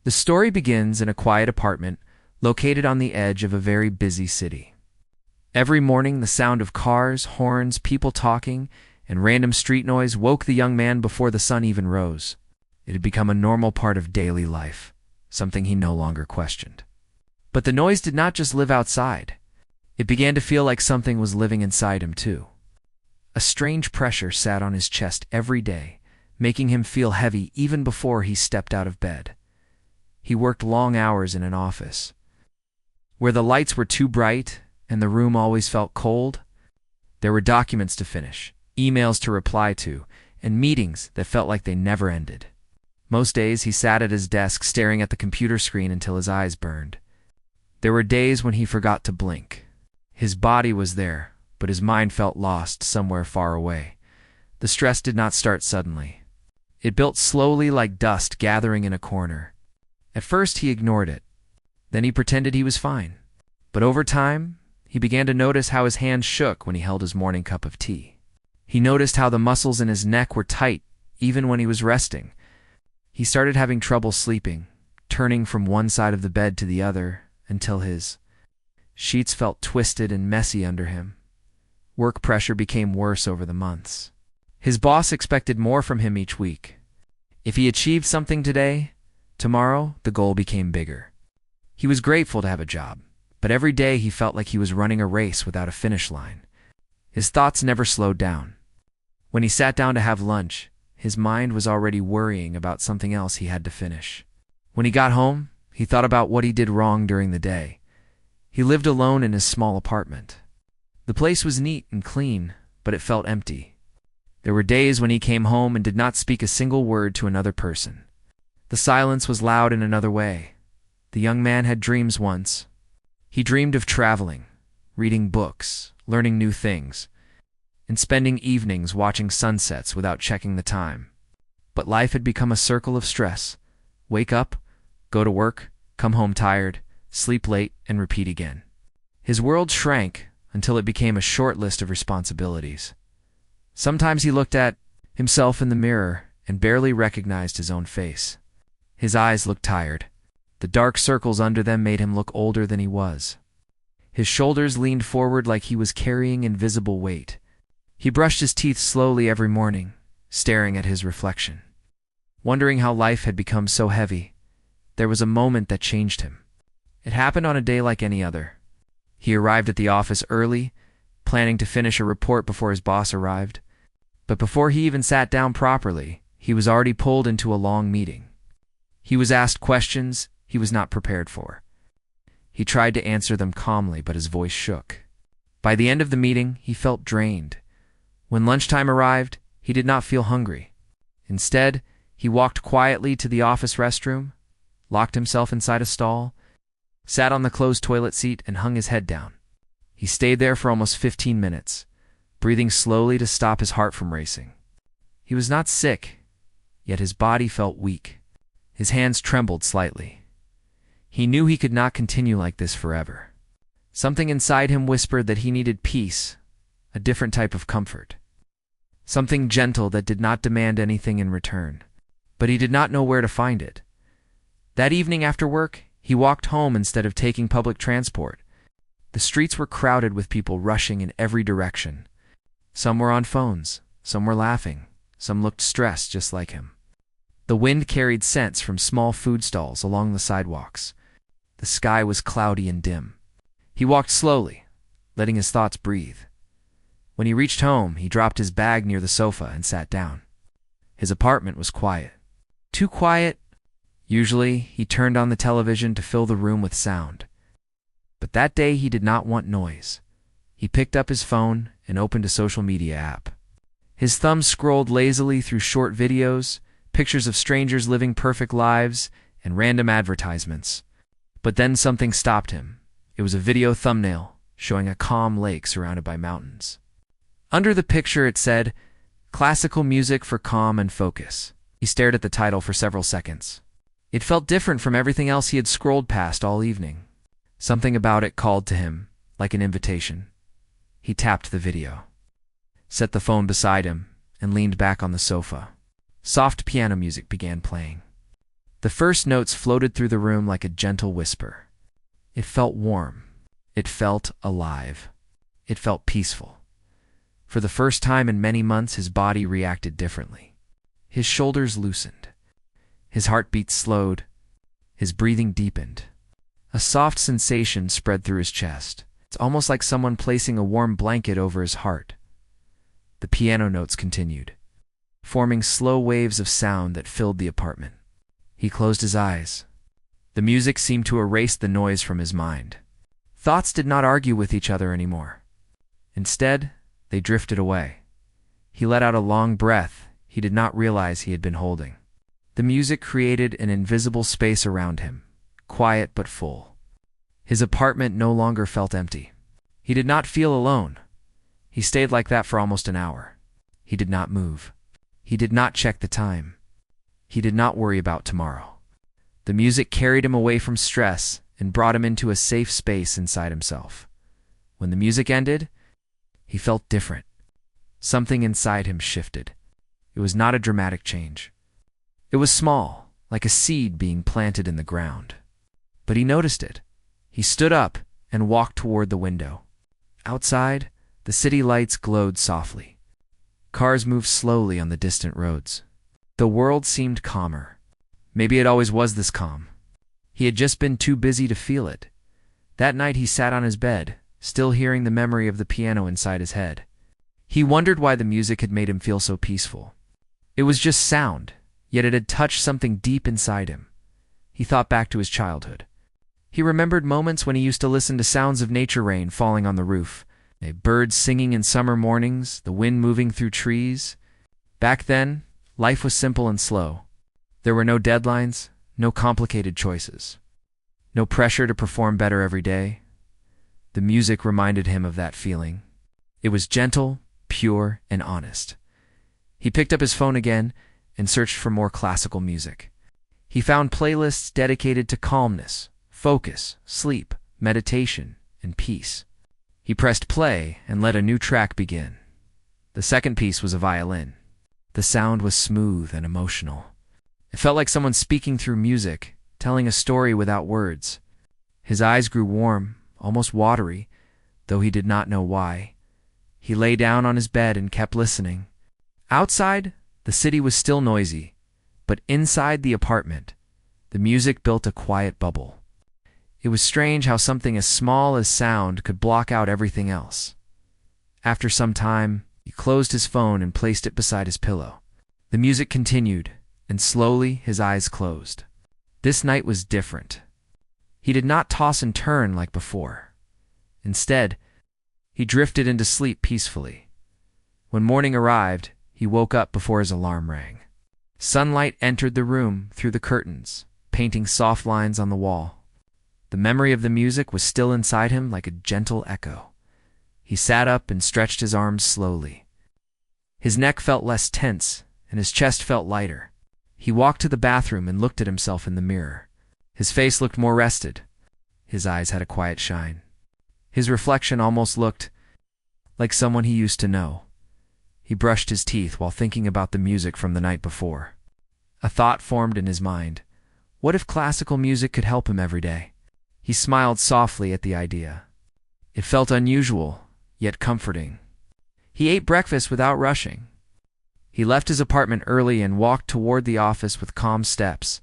The story begins in a quiet apartment located on the edge of a very busy city. Every morning, the sound of cars, horns, people talking, and random street noise woke the young man before the sun even rose. It had become a normal part of daily life, something he no longer questioned. But the noise did not just live outside. It began to feel like something was living inside him too. A strange pressure sat on his chest every day, making him feel heavy even before he stepped out of bed. He worked long hours in an office, where the lights were too bright and the room always felt cold. There were documents to finish, emails to reply to, and meetings that felt like they never ended. Most days he sat at his desk staring at the computer screen until his eyes burned. There were days when he forgot to blink. His body was there, but his mind felt lost somewhere far away. The stress did not start suddenly. It built slowly like dust gathering in a corner. At first he ignored it. Then he pretended he was fine. But over time, he began to notice how his hands shook when he held his morning cup of tea. He noticed how the muscles in his neck were tight, even when he was resting. He started having trouble sleeping, turning from one side of the bed to the other until his sheets felt twisted and messy under him. Work pressure became worse over the months. His boss expected more from him each week. If he achieved something today, tomorrow the goal became bigger. He was grateful to have a job, but every day he felt like he was running a race without a finish line. His thoughts never slowed down. When he sat down to have lunch, his mind was already worrying about something else he had to finish. When he got home, he thought about what he did wrong during the day. He lived alone in his small apartment. The place was neat and clean, but it felt empty. There were days when he came home and did not speak a single word to another person. The silence was loud in another way. The young man had dreams once. He dreamed of traveling, reading books, learning new things, and spending evenings watching sunsets without checking the time. But life had become a circle of stress. Wake up, go to work, come home tired, sleep late, and repeat again. His world shrank until it became a short list of responsibilities. Sometimes he looked at himself in the mirror and barely recognized his own face. His eyes looked tired. The dark circles under them made him look older than he was. His shoulders leaned forward like he was carrying invisible weight. He brushed his teeth slowly every morning, staring at his reflection. Wondering how life had become so heavy, there was a moment that changed him. It happened on a day like any other. He arrived at the office early, planning to finish a report before his boss arrived. But before he even sat down properly, he was already pulled into a long meeting. He was asked questions he was not prepared for. He tried to answer them calmly, but his voice shook. By the end of the meeting, he felt drained. When lunchtime arrived, he did not feel hungry. Instead, he walked quietly to the office restroom, locked himself inside a stall, sat on the closed toilet seat, and hung his head down. He stayed there for almost 15 minutes, breathing slowly to stop his heart from racing. He was not sick, yet his body felt weak. His hands trembled slightly. He knew he could not continue like this forever. Something inside him whispered that he needed peace, a different type of comfort. Something gentle that did not demand anything in return. But he did not know where to find it. That evening after work, he walked home instead of taking public transport. The streets were crowded with people rushing in every direction. Some were on phones, some were laughing, some looked stressed just like him. The wind carried scents from small food stalls along the sidewalks. The sky was cloudy and dim. He walked slowly, letting his thoughts breathe. When he reached home, he dropped his bag near the sofa and sat down. His apartment was quiet. Too quiet. Usually, he turned on the television to fill the room with sound. But that day he did not want noise. He picked up his phone and opened a social media app. His thumb scrolled lazily through short videos, pictures of strangers living perfect lives, and random advertisements. But then something stopped him. It was a video thumbnail showing a calm lake surrounded by mountains. Under the picture it said, "Classical music for calm and focus." He stared at the title for several seconds. It felt different from everything else he had scrolled past all evening. Something about it called to him, like an invitation. He tapped the video, set the phone beside him, and leaned back on the sofa. Soft piano music began playing. The first notes floated through the room like a gentle whisper. It felt warm. It felt alive. It felt peaceful. For the first time in many months, his body reacted differently. His shoulders loosened. His heartbeat slowed. His breathing deepened. A soft sensation spread through his chest. It's almost like someone placing a warm blanket over his heart. The piano notes continued, forming slow waves of sound that filled the apartment. He closed his eyes. The music seemed to erase the noise from his mind. Thoughts did not argue with each other anymore. Instead, they drifted away. He let out a long breath he did not realize he had been holding. The music created an invisible space around him, quiet but full. His apartment no longer felt empty. He did not feel alone. He stayed like that for almost an hour. He did not move. He did not check the time. He did not worry about tomorrow. The music carried him away from stress and brought him into a safe space inside himself. When the music ended, he felt different. Something inside him shifted. It was not a dramatic change. It was small, like a seed being planted in the ground. But he noticed it. He stood up and walked toward the window. Outside, the city lights glowed softly. Cars moved slowly on the distant roads. The world seemed calmer. Maybe it always was this calm. He had just been too busy to feel it. That night he sat on his bed, still hearing the memory of the piano inside his head. He wondered why the music had made him feel so peaceful. It was just sound, yet it had touched something deep inside him. He thought back to his childhood. He remembered moments when he used to listen to sounds of nature, rain falling on the roof, birds singing in summer mornings, the wind moving through trees. Back then, life was simple and slow. There were no deadlines, no complicated choices, no pressure to perform better every day. The music reminded him of that feeling. It was gentle, pure, and honest. He picked up his phone again and searched for more classical music. He found playlists dedicated to calmness, focus, sleep, meditation, and peace. He pressed play and let a new track begin. The second piece was a violin. The sound was smooth and emotional. It felt like someone speaking through music, telling a story without words. His eyes grew warm, almost watery, though he did not know why. He lay down on his bed and kept listening. Outside, the city was still noisy, but inside the apartment, the music built a quiet bubble. It was strange how something as small as sound could block out everything else. After some time, he closed his phone and placed it beside his pillow. The music continued, and slowly his eyes closed. This night was different. He did not toss and turn like before. Instead, he drifted into sleep peacefully. When morning arrived, he woke up before his alarm rang. Sunlight entered the room through the curtains, painting soft lines on the wall. The memory of the music was still inside him like a gentle echo. He sat up and stretched his arms slowly. His neck felt less tense, and his chest felt lighter. He walked to the bathroom and looked at himself in the mirror. His face looked more rested. His eyes had a quiet shine. His reflection almost looked like someone he used to know. He brushed his teeth while thinking about the music from the night before. A thought formed in his mind. What if classical music could help him every day? He smiled softly at the idea. It felt unusual, yet comforting. He ate breakfast without rushing. He left his apartment early and walked toward the office with calm steps.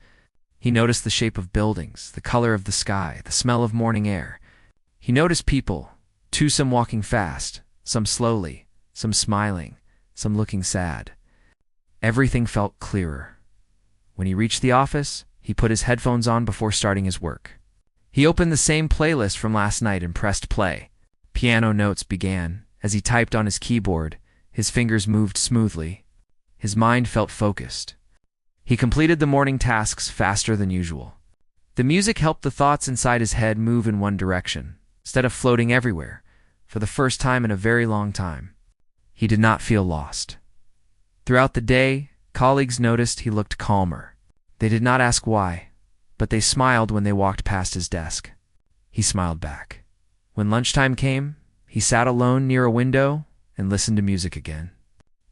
He noticed the shape of buildings, the color of the sky, the smell of morning air. He noticed people, some walking fast, some slowly, some smiling, some looking sad. Everything felt clearer. When he reached the office, he put his headphones on before starting his work. He opened the same playlist from last night and pressed play. Piano notes began. As he typed on his keyboard, his fingers moved smoothly. His mind felt focused. He completed the morning tasks faster than usual. The music helped the thoughts inside his head move in one direction, instead of floating everywhere, for the first time in a very long time. He did not feel lost. Throughout the day, colleagues noticed he looked calmer. They did not ask why, but they smiled when they walked past his desk. He smiled back. When lunchtime came, he sat alone near a window and listened to music again.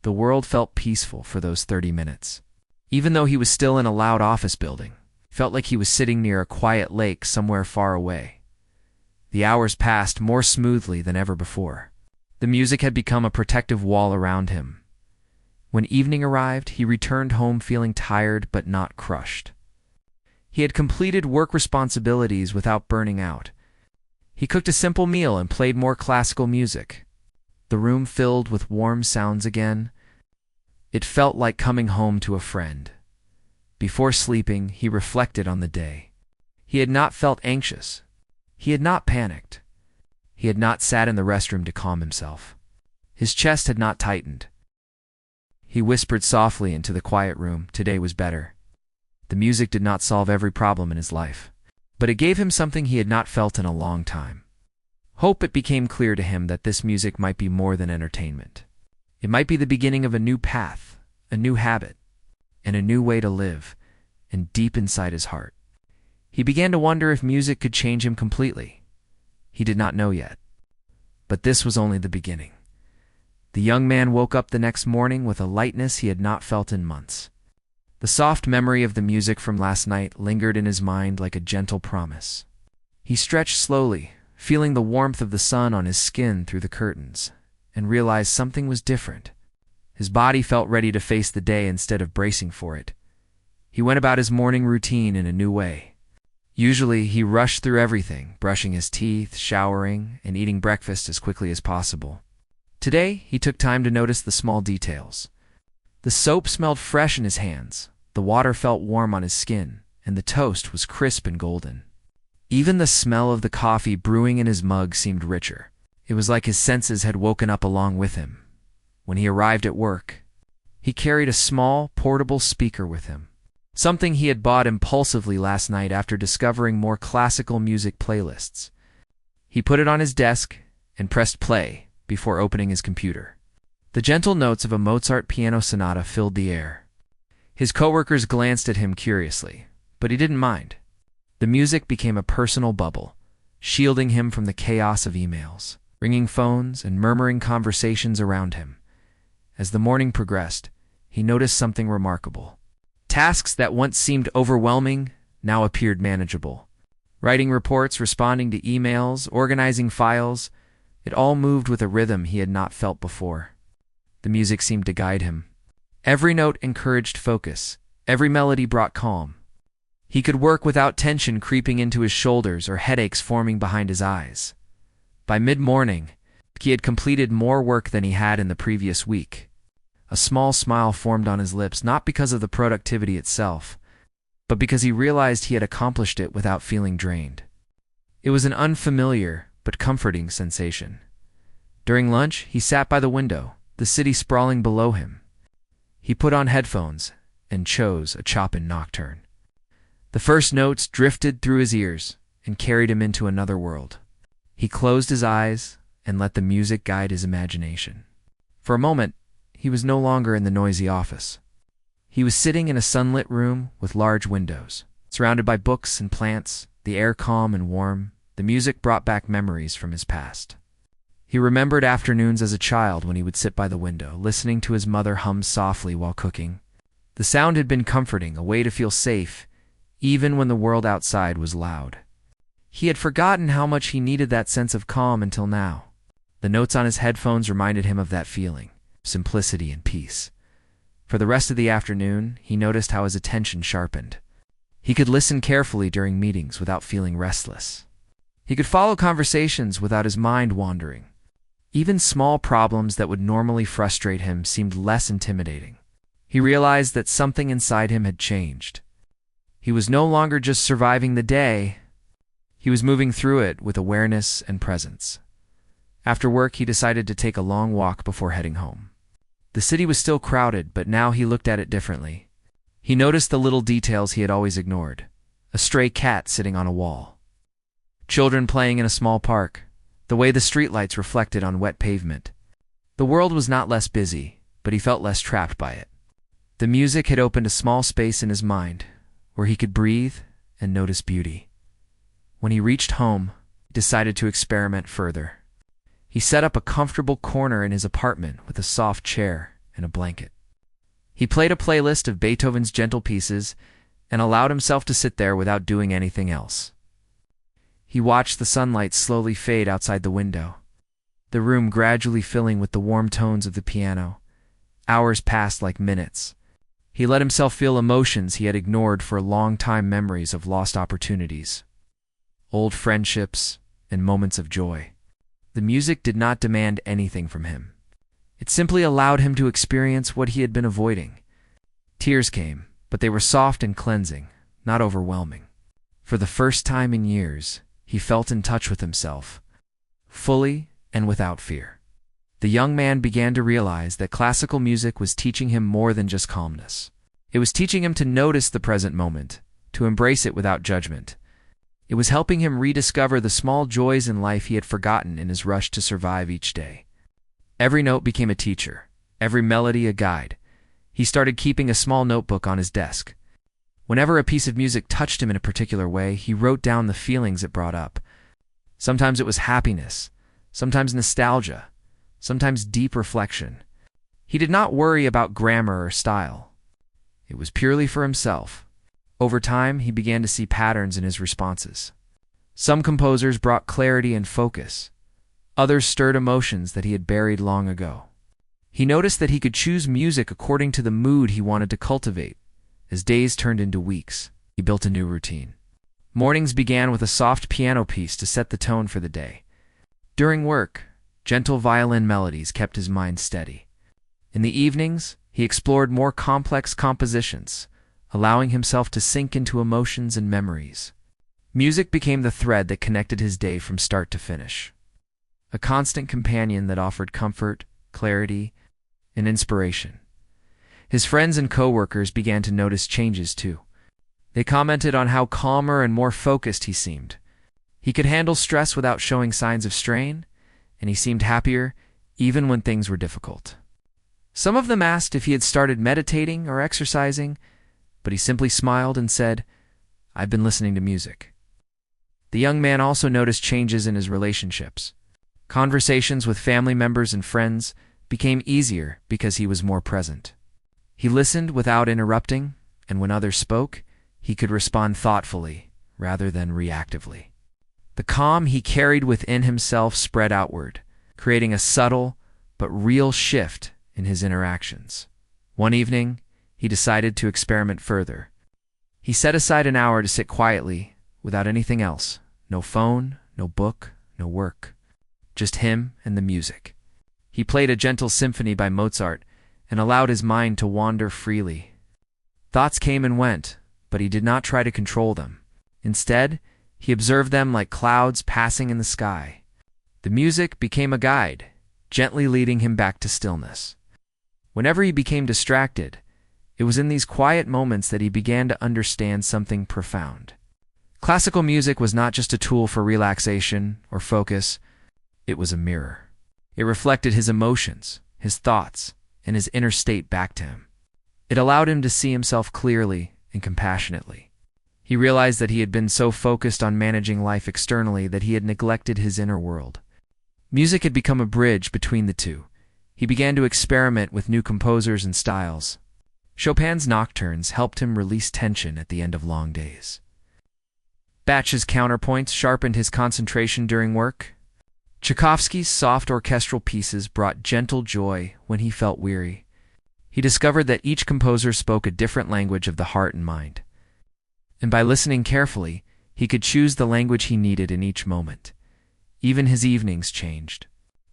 The world felt peaceful for those 30 minutes. Even though he was still in a loud office building, felt like he was sitting near a quiet lake somewhere far away. The hours passed more smoothly than ever before. The music had become a protective wall around him. When evening arrived, he returned home feeling tired but not crushed. He had completed work responsibilities without burning out. He cooked a simple meal and played more classical music. The room filled with warm sounds again. It felt like coming home to a friend. Before sleeping, he reflected on the day. He had not felt anxious. He had not panicked. He had not sat in the restroom to calm himself. His chest had not tightened. He whispered softly into the quiet room, today was better. The music did not solve every problem in his life, but it gave him something he had not felt in a long time. Hope. It became clear to him that this music might be more than entertainment. It might be the beginning of a new path, a new habit, and a new way to live, and deep inside his heart, he began to wonder if music could change him completely. He did not know yet. But this was only the beginning. The young man woke up the next morning with a lightness he had not felt in months. The soft memory of the music from last night lingered in his mind like a gentle promise. He stretched slowly, feeling the warmth of the sun on his skin through the curtains, and realized something was different. His body felt ready to face the day instead of bracing for it. He went about his morning routine in a new way. Usually, he rushed through everything, brushing his teeth, showering, and eating breakfast as quickly as possible. Today, he took time to notice the small details. The soap smelled fresh in his hands, the water felt warm on his skin, and the toast was crisp and golden. Even the smell of the coffee brewing in his mug seemed richer. It was like his senses had woken up along with him. When he arrived at work, he carried a small, portable speaker with him, something he had bought impulsively last night after discovering more classical music playlists. He put it on his desk and pressed play before opening his computer. The gentle notes of a Mozart piano sonata filled the air. His coworkers glanced at him curiously, but he didn't mind. The music became a personal bubble, shielding him from the chaos of emails, ringing phones, and murmuring conversations around him. As the morning progressed, he noticed something remarkable. Tasks that once seemed overwhelming now appeared manageable. Writing reports, responding to emails, organizing files, it all moved with a rhythm he had not felt before. The music seemed to guide him. Every note encouraged focus. Every melody brought calm. He could work without tension creeping into his shoulders or headaches forming behind his eyes. By mid-morning, he had completed more work than he had in the previous week. A small smile formed on his lips, not because of the productivity itself, but because he realized he had accomplished it without feeling drained. It was an unfamiliar but comforting sensation. During lunch, he sat by the window, the city sprawling below him. He put on headphones and chose a Chopin nocturne. The first notes drifted through his ears and carried him into another world. He closed his eyes and let the music guide his imagination. For a moment, he was no longer in the noisy office. He was sitting in a sunlit room with large windows. Surrounded by books and plants, the air calm and warm, the music brought back memories from his past. He remembered afternoons as a child when he would sit by the window, listening to his mother hum softly while cooking. The sound had been comforting, a way to feel safe, even when the world outside was loud. He had forgotten how much he needed that sense of calm until now. The notes on his headphones reminded him of that feeling, simplicity and peace. For the rest of the afternoon, he noticed how his attention sharpened. He could listen carefully during meetings without feeling restless. He could follow conversations without his mind wandering. Even small problems that would normally frustrate him seemed less intimidating. He realized that something inside him had changed. He was no longer just surviving the day. He was moving through it with awareness and presence. After work, he decided to take a long walk before heading home. The city was still crowded, but now he looked at it differently. He noticed the little details he had always ignored. A stray cat sitting on a wall. Children playing in a small park. The way the streetlights reflected on wet pavement. The world was not less busy, but he felt less trapped by it. The music had opened a small space in his mind, where he could breathe and notice beauty. When he reached home, he decided to experiment further. He set up a comfortable corner in his apartment with a soft chair and a blanket. He played a playlist of Beethoven's gentle pieces, and allowed himself to sit there without doing anything else. He watched the sunlight slowly fade outside the window, the room gradually filling with the warm tones of the piano. Hours passed like minutes. He let himself feel emotions he had ignored for a long time, memories of lost opportunities, old friendships, and moments of joy. The music did not demand anything from him. It simply allowed him to experience what he had been avoiding. Tears came, but they were soft and cleansing, not overwhelming. For the first time in years, he felt in touch with himself, fully and without fear. The young man began to realize that classical music was teaching him more than just calmness. It was teaching him to notice the present moment, to embrace it without judgment. It was helping him rediscover the small joys in life he had forgotten in his rush to survive each day. Every note became a teacher, every melody a guide. He started keeping a small notebook on his desk. Whenever a piece of music touched him in a particular way, he wrote down the feelings it brought up. Sometimes it was happiness, sometimes nostalgia, sometimes deep reflection. He did not worry about grammar or style. It was purely for himself. Over time, he began to see patterns in his responses. Some composers brought clarity and focus. Others stirred emotions that he had buried long ago. He noticed that he could choose music according to the mood he wanted to cultivate. As days turned into weeks, he built a new routine. Mornings began with a soft piano piece to set the tone for the day. During work, gentle violin melodies kept his mind steady. In the evenings, he explored more complex compositions, allowing himself to sink into emotions and memories. Music became the thread that connected his day from start to finish, a constant companion that offered comfort, clarity, and inspiration. His friends and coworkers began to notice changes too. They commented on how calmer and more focused he seemed. He could handle stress without showing signs of strain, and he seemed happier even when things were difficult. Some of them asked if he had started meditating or exercising, but he simply smiled and said, "I've been listening to music." The young man also noticed changes in his relationships. Conversations with family members and friends became easier because he was more present. He listened without interrupting, and when others spoke, he could respond thoughtfully rather than reactively. The calm he carried within himself spread outward, creating a subtle but real shift in his interactions. One evening, he decided to experiment further. He set aside an hour to sit quietly, without anything else. No phone, no book, no work. Just him and the music. He played a gentle symphony by Mozart and allowed his mind to wander freely. Thoughts came and went, but he did not try to control them. Instead, he observed them like clouds passing in the sky. The music became a guide, gently leading him back to stillness. Whenever he became distracted, it was in these quiet moments that he began to understand something profound. Classical music was not just a tool for relaxation or focus, it was a mirror. It reflected his emotions, his thoughts, and his inner state back to him. It allowed him to see himself clearly and compassionately. He realized that he had been so focused on managing life externally that he had neglected his inner world. Music had become a bridge between the two. He began to experiment with new composers and styles. Chopin's nocturnes helped him release tension at the end of long days. Bach's counterpoints sharpened his concentration during work. Tchaikovsky's soft orchestral pieces brought gentle joy when he felt weary. He discovered that each composer spoke a different language of the heart and mind. And by listening carefully, he could choose the language he needed in each moment. Even his evenings changed.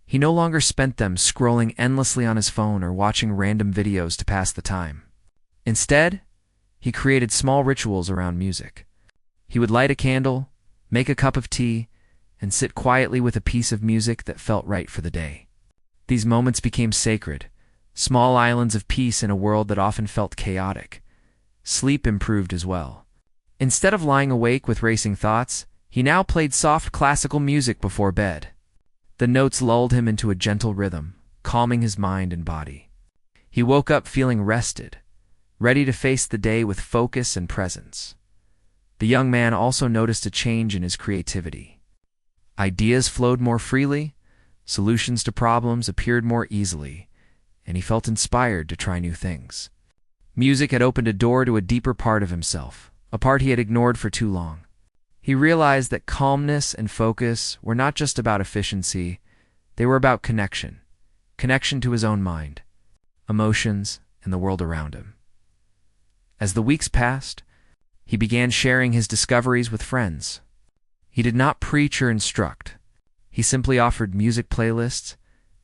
He no longer spent them scrolling endlessly on his phone or watching random videos to pass the time. Instead, he created small rituals around music. He would light a candle, make a cup of tea, and sit quietly with a piece of music that felt right for the day. These moments became sacred, small islands of peace in a world that often felt chaotic. Sleep improved as well. Instead of lying awake with racing thoughts, he now played soft classical music before bed. The notes lulled him into a gentle rhythm, calming his mind and body. He woke up feeling rested, ready to face the day with focus and presence. The young man also noticed a change in his creativity. Ideas flowed more freely, solutions to problems appeared more easily, and he felt inspired to try new things. Music had opened a door to a deeper part of himself, a part he had ignored for too long. He realized that calmness and focus were not just about efficiency, they were about connection. Connection to his own mind, emotions, and the world around him. As the weeks passed, he began sharing his discoveries with friends. He did not preach or instruct. He simply offered music playlists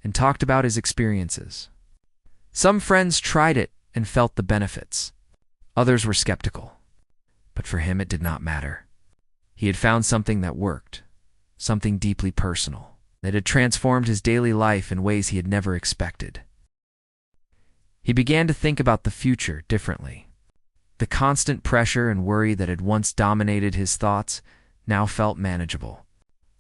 and talked about his experiences. Some friends tried it and felt the benefits. Others were skeptical. But for him, it did not matter. He had found something that worked, something deeply personal, that had transformed his daily life in ways he had never expected. He began to think about the future differently. The constant pressure and worry that had once dominated his thoughts now felt manageable.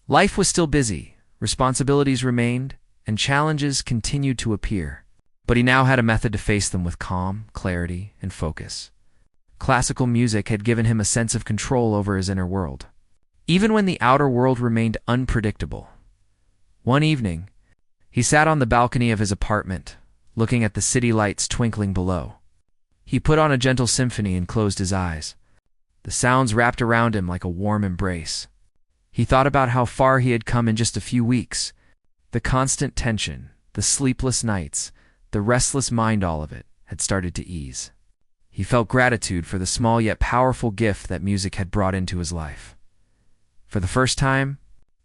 Life was still busy, responsibilities remained, and challenges continued to appear. But he now had a method to face them with calm, clarity, and focus. Classical music had given him a sense of control over his inner world, even when the outer world remained unpredictable. One evening, he sat on the balcony of his apartment, looking at the city lights twinkling below. He put on a gentle symphony and closed his eyes. The sounds wrapped around him like a warm embrace. He thought about how far he had come in just a few weeks. The constant tension, the sleepless nights, the restless mind, all of it had started to ease. He felt gratitude for the small yet powerful gift that music had brought into his life. For the first time,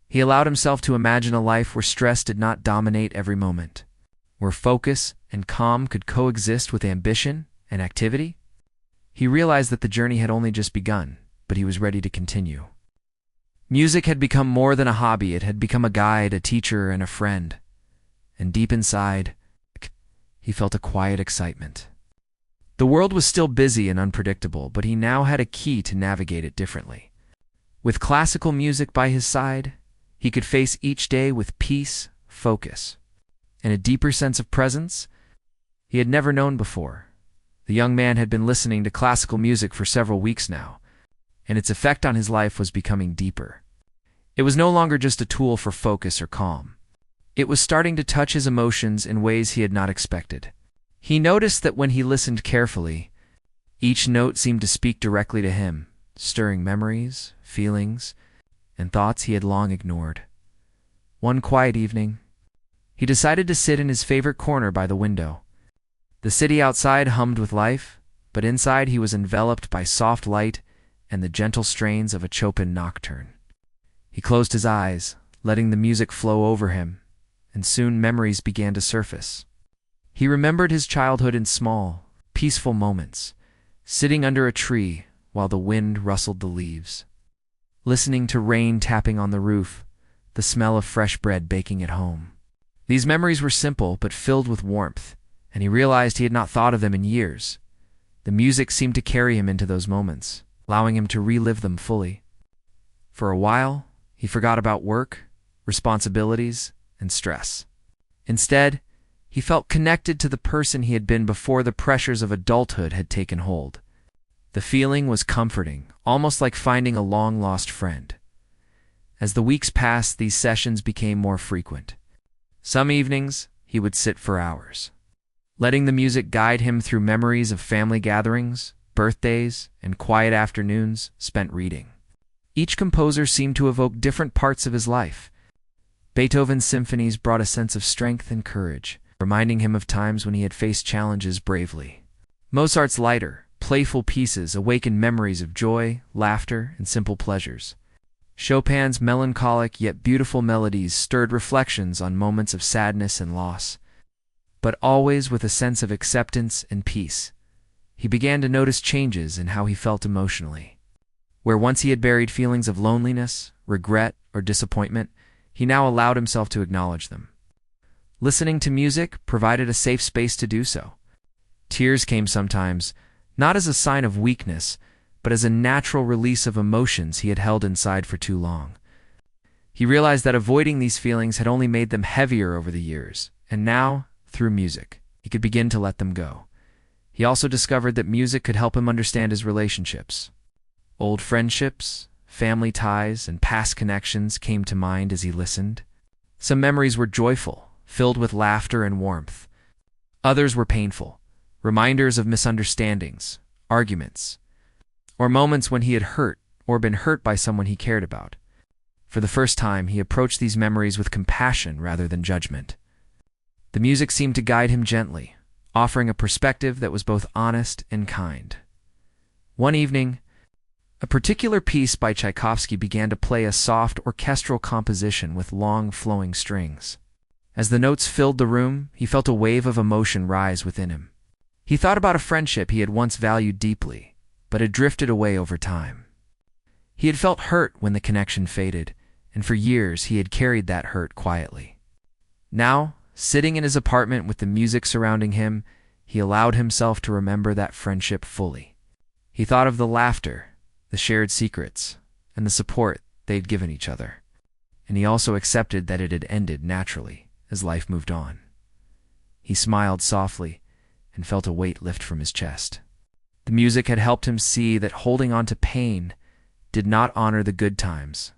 he allowed himself to imagine a life where stress did not dominate every moment, where focus and calm could coexist with ambition and activity. He realized that the journey had only just begun, but he was ready to continue. Music had become more than a hobby. It had become a guide, a teacher, and a friend. And deep inside, he felt a quiet excitement. The world was still busy and unpredictable, but he now had a key to navigate it differently. With classical music by his side, he could face each day with peace, focus, and a deeper sense of presence he had never known before. The young man had been listening to classical music for several weeks now, and its effect on his life was becoming deeper. It was no longer just a tool for focus or calm. It was starting to touch his emotions in ways he had not expected. He noticed that when he listened carefully, each note seemed to speak directly to him, stirring memories, feelings, and thoughts he had long ignored. One quiet evening, he decided to sit in his favorite corner by the window. The city outside hummed with life, but inside he was enveloped by soft light and the gentle strains of a Chopin nocturne. He closed his eyes, letting the music flow over him, and soon memories began to surface. He remembered his childhood in small, peaceful moments, sitting under a tree while the wind rustled the leaves, listening to rain tapping on the roof, the smell of fresh bread baking at home. These memories were simple but filled with warmth, and he realized he had not thought of them in years. The music seemed to carry him into those moments, allowing him to relive them fully. For a while, he forgot about work, responsibilities, and stress. Instead, he felt connected to the person he had been before the pressures of adulthood had taken hold. The feeling was comforting, almost like finding a long-lost friend. As the weeks passed, these sessions became more frequent. Some evenings, he would sit for hours, letting the music guide him through memories of family gatherings, birthdays, and quiet afternoons spent reading. Each composer seemed to evoke different parts of his life. Beethoven's symphonies brought a sense of strength and courage, reminding him of times when he had faced challenges bravely. Mozart's lighter, playful pieces awakened memories of joy, laughter, and simple pleasures. Chopin's melancholic yet beautiful melodies stirred reflections on moments of sadness and loss, but always with a sense of acceptance and peace. He began to notice changes in how he felt emotionally. Where once he had buried feelings of loneliness, regret, or disappointment, he now allowed himself to acknowledge them. Listening to music provided a safe space to do so. Tears came sometimes, not as a sign of weakness, but as a natural release of emotions he had held inside for too long. He realized that avoiding these feelings had only made them heavier over the years, and now, through music, he could begin to let them go. He also discovered that music could help him understand his relationships. Old friendships, family ties, and past connections came to mind as he listened. Some memories were joyful, filled with laughter and warmth. Others were painful, reminders of misunderstandings, arguments, or moments when he had hurt or been hurt by someone he cared about. For the first time, he approached these memories with compassion rather than judgment. The music seemed to guide him gently, offering a perspective that was both honest and kind. One evening, a particular piece by Tchaikovsky began to play, a soft orchestral composition with long flowing strings. As the notes filled the room, he felt a wave of emotion rise within him. He thought about a friendship he had once valued deeply, but had drifted away over time. He had felt hurt when the connection faded, and for years he had carried that hurt quietly. Now, sitting in his apartment with the music surrounding him, he allowed himself to remember that friendship fully. He thought of the laughter, the shared secrets, and the support they'd given each other. And he also accepted that it had ended naturally as life moved on. He smiled softly and felt a weight lift from his chest. The music had helped him see that holding on to pain did not honor the good times.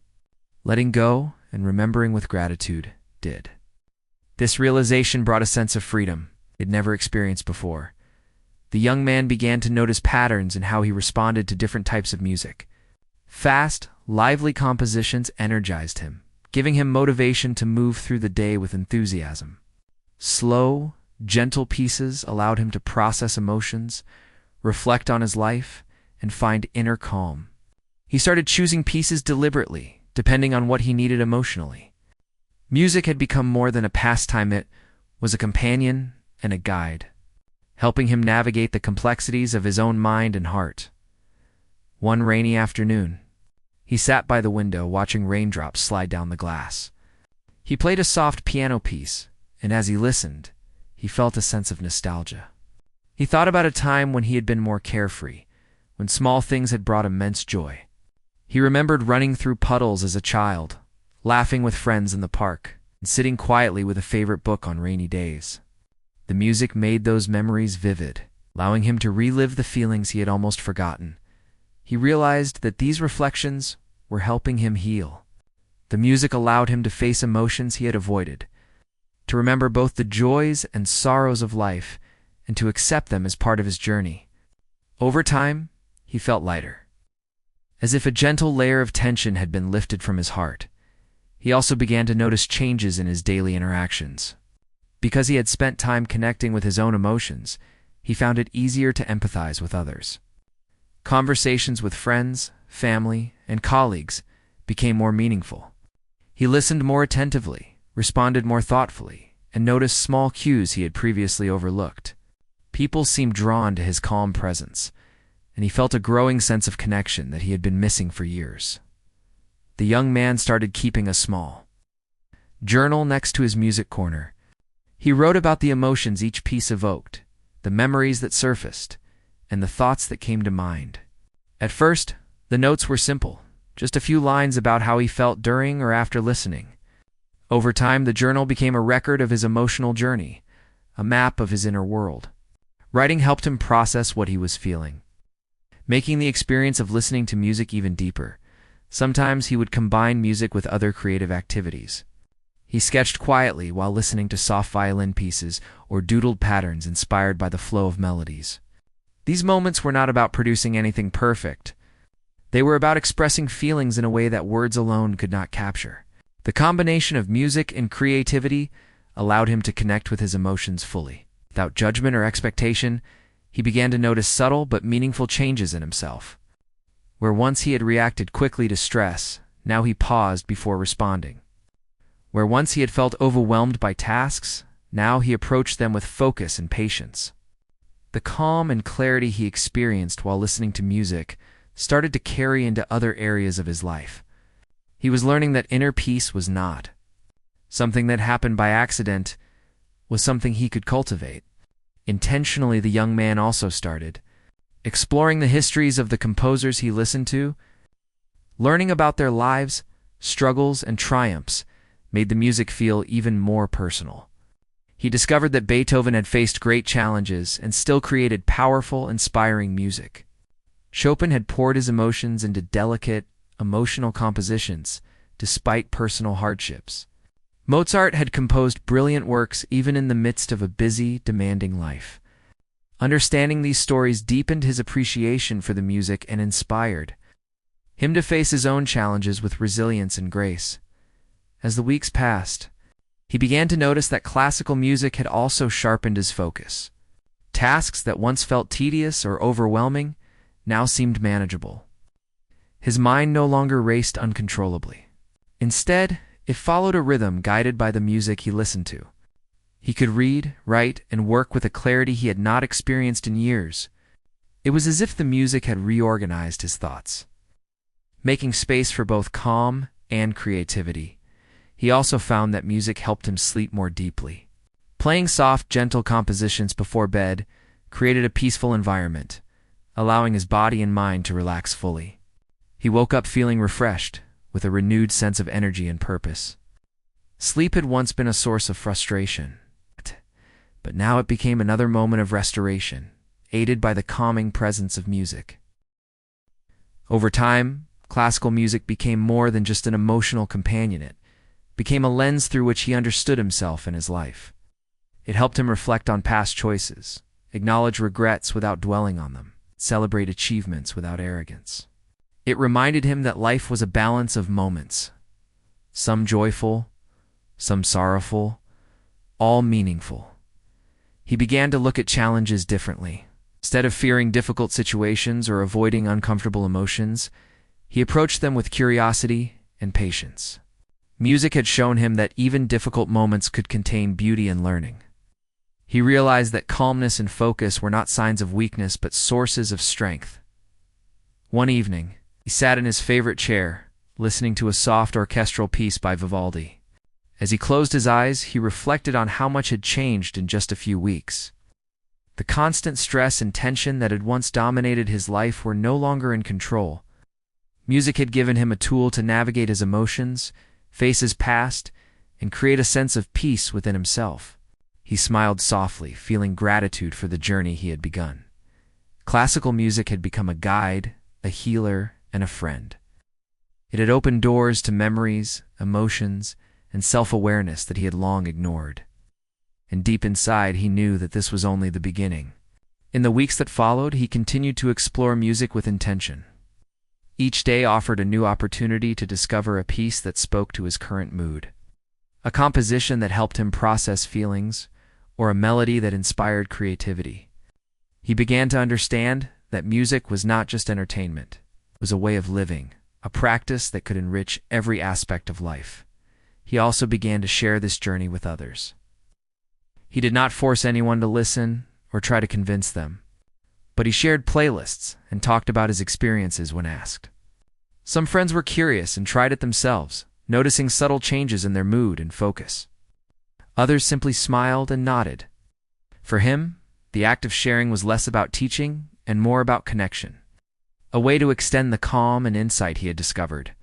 Letting go and remembering with gratitude did. This realization brought a sense of freedom he'd never experienced before. The young man began to notice patterns in how he responded to different types of music. Fast, lively compositions energized him, giving him motivation to move through the day with enthusiasm. Slow, gentle pieces allowed him to process emotions, reflect on his life, and find inner calm. He started choosing pieces deliberately, depending on what he needed emotionally. Music had become more than a pastime, it was a companion and a guide, helping him navigate the complexities of his own mind and heart. One rainy afternoon, he sat by the window watching raindrops slide down the glass. He played a soft piano piece, and as he listened, he felt a sense of nostalgia. He thought about a time when he had been more carefree, when small things had brought immense joy. He remembered running through puddles as a child, laughing with friends in the park, and sitting quietly with a favorite book on rainy days. The music made those memories vivid, allowing him to relive the feelings he had almost forgotten. He realized that these reflections were helping him heal. The music allowed him to face emotions he had avoided, to remember both the joys and sorrows of life, and to accept them as part of his journey. Over time, he felt lighter, as if a gentle layer of tension had been lifted from his heart. He also began to notice changes in his daily interactions. Because he had spent time connecting with his own emotions, he found it easier to empathize with others. Conversations with friends, family, and colleagues became more meaningful. He listened more attentively, responded more thoughtfully, and noticed small cues he had previously overlooked. People seemed drawn to his calm presence, and he felt a growing sense of connection that he had been missing for years. The young man started keeping a small journal next to his music corner. He wrote about the emotions each piece evoked, the memories that surfaced, and the thoughts that came to mind. At first, the notes were simple, just a few lines about how he felt during or after listening. Over time, the journal became a record of his emotional journey, a map of his inner world. Writing helped him process what he was feeling, making the experience of listening to music even deeper. Sometimes he would combine music with other creative activities. He sketched quietly while listening to soft violin pieces or doodled patterns inspired by the flow of melodies. These moments were not about producing anything perfect. They were about expressing feelings in a way that words alone could not capture. The combination of music and creativity allowed him to connect with his emotions fully. Without judgment or expectation, he began to notice subtle but meaningful changes in himself. Where once he had reacted quickly to stress, now he paused before responding. Where once he had felt overwhelmed by tasks, now he approached them with focus and patience. The calm and clarity he experienced while listening to music started to carry into other areas of his life. He was learning that inner peace was not something that happened by accident, was something he could cultivate. Intentionally, the young man also started exploring the histories of the composers he listened to. Learning about their lives, struggles, and triumphs made the music feel even more personal. He discovered that Beethoven had faced great challenges and still created powerful, inspiring music. Chopin had poured his emotions into delicate, emotional compositions, despite personal hardships. Mozart had composed brilliant works even in the midst of a busy, demanding life. Understanding these stories deepened his appreciation for the music and inspired him to face his own challenges with resilience and grace. As the weeks passed, he began to notice that classical music had also sharpened his focus. Tasks that once felt tedious or overwhelming now seemed manageable. His mind no longer raced uncontrollably. Instead, it followed a rhythm guided by the music he listened to. He could read, write, and work with a clarity he had not experienced in years. It was as if the music had reorganized his thoughts, making space for both calm and creativity. He also found that music helped him sleep more deeply. Playing soft, gentle compositions before bed created a peaceful environment, allowing his body and mind to relax fully. He woke up feeling refreshed, with a renewed sense of energy and purpose. Sleep had once been a source of frustration, but now it became another moment of restoration, aided by the calming presence of music. Over time, classical music became more than just an emotional companion. It became a lens through which he understood himself and his life. It helped him reflect on past choices, acknowledge regrets without dwelling on them, celebrate achievements without arrogance. It reminded him that life was a balance of moments, some joyful, some sorrowful, all meaningful. He began to look at challenges differently. Instead of fearing difficult situations or avoiding uncomfortable emotions, he approached them with curiosity and patience. Music had shown him that even difficult moments could contain beauty and learning. He realized that calmness and focus were not signs of weakness but sources of strength. One evening, he sat in his favorite chair, listening to a soft orchestral piece by Vivaldi. As he closed his eyes, he reflected on how much had changed in just a few weeks. The constant stress and tension that had once dominated his life were no longer in control. Music had given him a tool to navigate his emotions, face his past, and create a sense of peace within himself. He smiled softly, feeling gratitude for the journey he had begun. Classical music had become a guide, a healer, and a friend. It had opened doors to memories, emotions, and self-awareness that he had long ignored. And deep inside, he knew that this was only the beginning. In the weeks that followed, he continued to explore music with intention. Each day offered a new opportunity to discover a piece that spoke to his current mood, a composition that helped him process feelings, or a melody that inspired creativity. He began to understand that music was not just entertainment. It was a way of living, a practice that could enrich every aspect of life. He also began to share this journey with others. He did not force anyone to listen or try to convince them, but he shared playlists and talked about his experiences when asked. Some friends were curious and tried it themselves, noticing subtle changes in their mood and focus. Others simply smiled and nodded. For him, the act of sharing was less about teaching and more about connection, a way to extend the calm and insight he had discovered.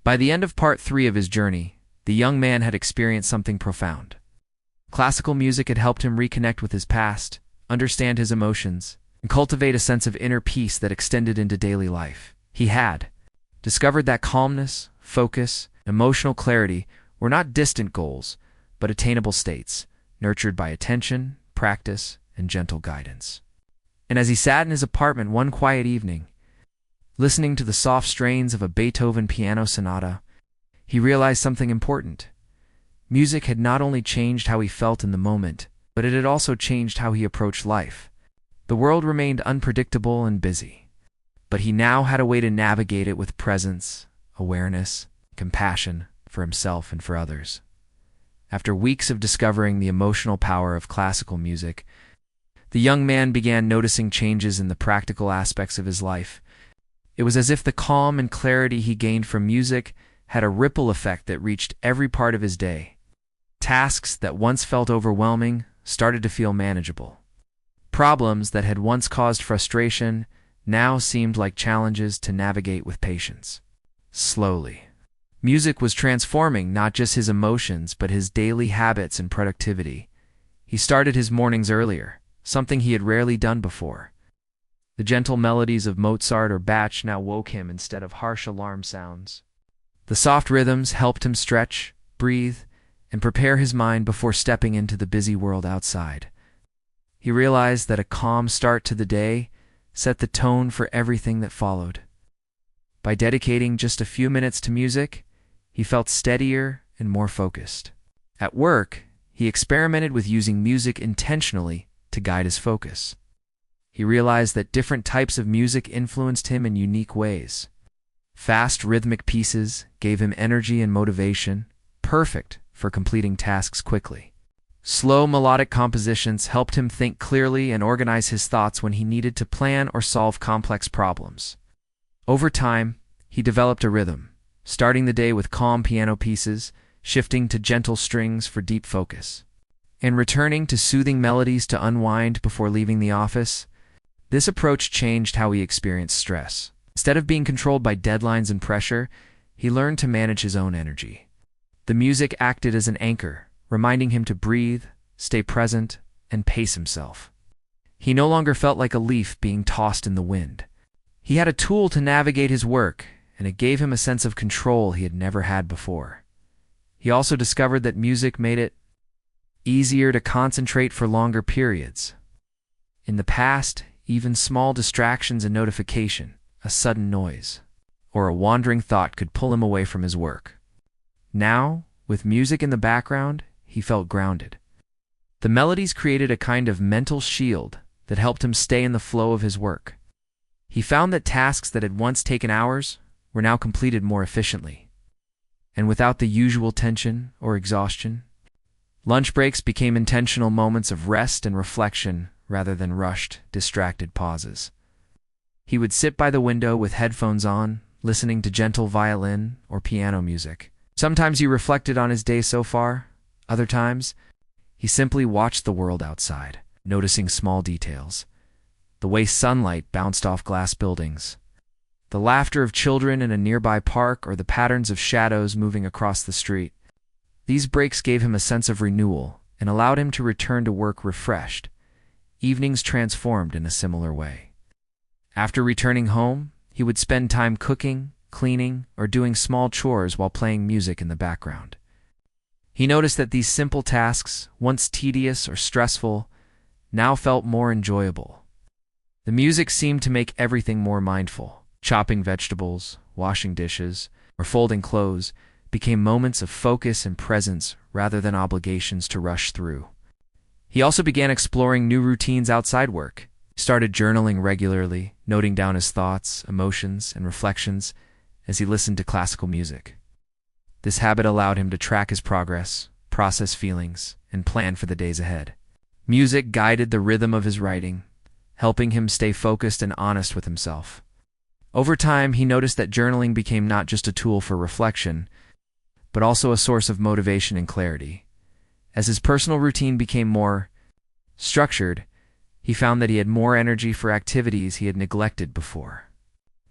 By the end of part 3 of his journey, the young man had experienced something profound. Classical music had helped him reconnect with his past, understand his emotions, and cultivate a sense of inner peace that extended into daily life. He had discovered that calmness, focus, and emotional clarity were not distant goals, but attainable states, nurtured by attention, practice, and gentle guidance. And as he sat in his apartment one quiet evening, listening to the soft strains of a Beethoven piano sonata, he realized something important. Music had not only changed how he felt in the moment, but it had also changed how he approached life. The world remained unpredictable and busy, but he now had a way to navigate it with presence, awareness, compassion for himself and for others. After weeks of discovering the emotional power of classical music, the young man began noticing changes in the practical aspects of his life. It was as if the calm and clarity he gained from music had a ripple effect that reached every part of his day. Tasks that once felt overwhelming started to feel manageable. Problems that had once caused frustration now seemed like challenges to navigate with patience. Slowly, music was transforming not just his emotions but his daily habits and productivity. He started his mornings earlier, something he had rarely done before. The gentle melodies of Mozart or Bach now woke him instead of harsh alarm sounds. The soft rhythms helped him stretch, breathe, and prepare his mind before stepping into the busy world outside. He realized that a calm start to the day set the tone for everything that followed. By dedicating just a few minutes to music, he felt steadier and more focused. At work, he experimented with using music intentionally to guide his focus. He realized that different types of music influenced him in unique ways. Fast, rhythmic pieces gave him energy and motivation, perfect for completing tasks quickly. Slow, melodic compositions helped him think clearly and organize his thoughts when he needed to plan or solve complex problems. Over time, he developed a rhythm, starting the day with calm piano pieces, shifting to gentle strings for deep focus, and returning to soothing melodies to unwind before leaving the office. This approach changed how he experienced stress. Instead of being controlled by deadlines and pressure, he learned to manage his own energy. The music acted as an anchor, reminding him to breathe, stay present, and pace himself. He no longer felt like a leaf being tossed in the wind. He had a tool to navigate his work, and it gave him a sense of control he had never had before. He also discovered that music made it easier to concentrate for longer periods. In the past, even small distractions and notification, a sudden noise, or a wandering thought could pull him away from his work. Now, with music in the background, he felt grounded. The melodies created a kind of mental shield that helped him stay in the flow of his work. He found that tasks that had once taken hours were now completed more efficiently, and without the usual tension or exhaustion. Lunch breaks became intentional moments of rest and reflection rather than rushed, distracted pauses. He would sit by the window with headphones on, listening to gentle violin or piano music. Sometimes he reflected on his day so far. Other times, he simply watched the world outside, noticing small details. The way sunlight bounced off glass buildings, the laughter of children in a nearby park, or the patterns of shadows moving across the street. These breaks gave him a sense of renewal and allowed him to return to work refreshed. Evenings transformed in a similar way. After returning home, he would spend time cooking, cleaning, or doing small chores while playing music in the background. He noticed that these simple tasks, once tedious or stressful, now felt more enjoyable. The music seemed to make everything more mindful. Chopping vegetables, washing dishes, or folding clothes became moments of focus and presence rather than obligations to rush through. He also began exploring new routines outside work. He started journaling regularly, noting down his thoughts, emotions, and reflections as he listened to classical music. This habit allowed him to track his progress, process feelings, and plan for the days ahead. Music guided the rhythm of his writing, helping him stay focused and honest with himself. Over time, he noticed that journaling became not just a tool for reflection, but also a source of motivation and clarity. As his personal routine became more structured, he found that he had more energy for activities he had neglected before.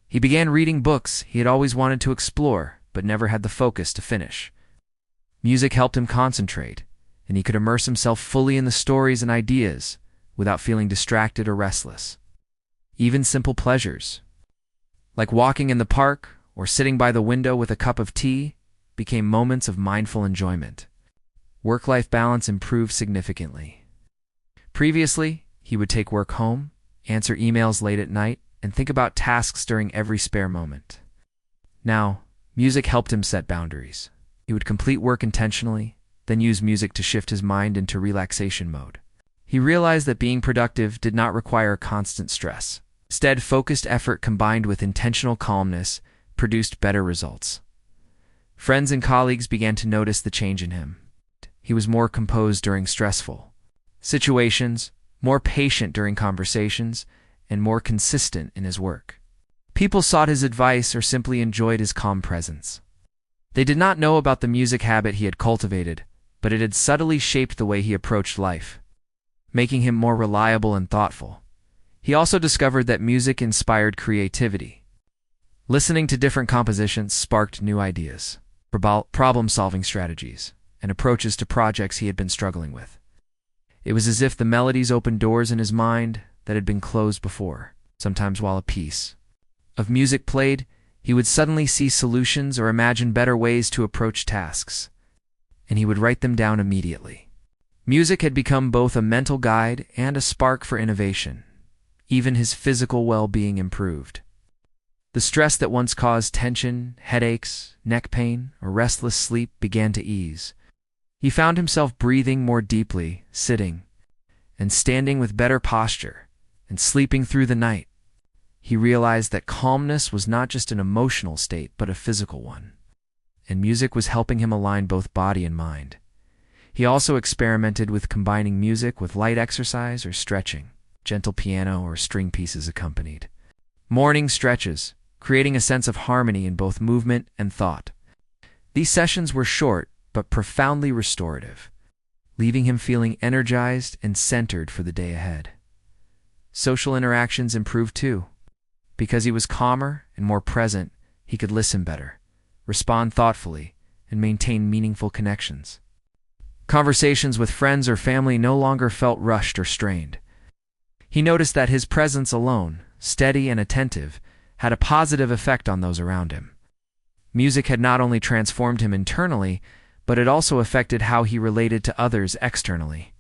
He began reading books he had always wanted to explore, but never had the focus to finish. Music helped him concentrate, and he could immerse himself fully in the stories and ideas without feeling distracted or restless. Even simple pleasures, like walking in the park or sitting by the window with a cup of tea, became moments of mindful enjoyment. Work-life balance improved significantly. Previously, he would take work home, answer emails late at night, and think about tasks during every spare moment. Now, music helped him set boundaries. He would complete work intentionally, then use music to shift his mind into relaxation mode. He realized that being productive did not require constant stress. Instead, focused effort combined with intentional calmness produced better results. Friends and colleagues began to notice the change in him. He was more composed during stressful situations, more patient during conversations, and more consistent in his work. People sought his advice or simply enjoyed his calm presence. They did not know about the music habit he had cultivated, but it had subtly shaped the way he approached life, making him more reliable and thoughtful. He also discovered that music inspired creativity. Listening to different compositions sparked new ideas, problem-solving strategies, and approaches to projects he had been struggling with. It was as if the melodies opened doors in his mind that had been closed before. Sometimes while a piece of music played, he would suddenly see solutions or imagine better ways to approach tasks, and he would write them down immediately. Music had become both a mental guide and a spark for innovation. Even his physical well-being improved. The stress that once caused tension, headaches, neck pain, or restless sleep began to ease. He found himself breathing more deeply, sitting, and standing with better posture, and sleeping through the night. He realized that calmness was not just an emotional state, but a physical one, and music was helping him align both body and mind. He also experimented with combining music with light exercise or stretching, gentle piano or string pieces accompanied. Morning stretches, creating a sense of harmony in both movement and thought. These sessions were short, but profoundly restorative, leaving him feeling energized and centered for the day ahead. Social interactions improved too. Because he was calmer and more present, he could listen better, respond thoughtfully, and maintain meaningful connections. Conversations with friends or family no longer felt rushed or strained. He noticed that his presence alone, steady and attentive, had a positive effect on those around him. Music had not only transformed him internally, but it also affected how he related to others externally.